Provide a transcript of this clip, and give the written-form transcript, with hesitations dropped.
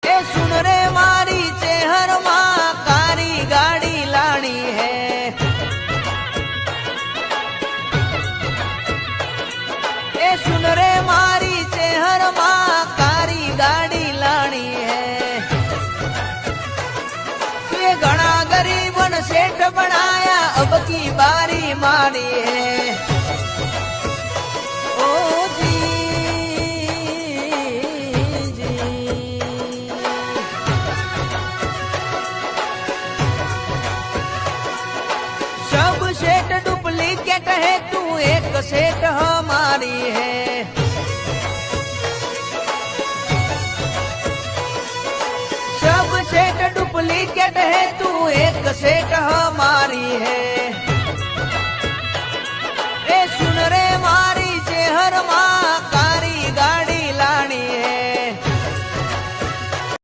ए सुन रे मारी चेहर माँ कारी गाड़ी लानी है। ए सुन रे मारी चेहर माँ कारी गाड़ी लानी है। ये घना गरीबन सेठ बनाया अब की बारी मारी है। ओ जी सब सेठ डुप्लीकेट है तू एक सेठ हमारी है। सब सेठ डुप्लीकेट है तू एक सेठ हमारी है।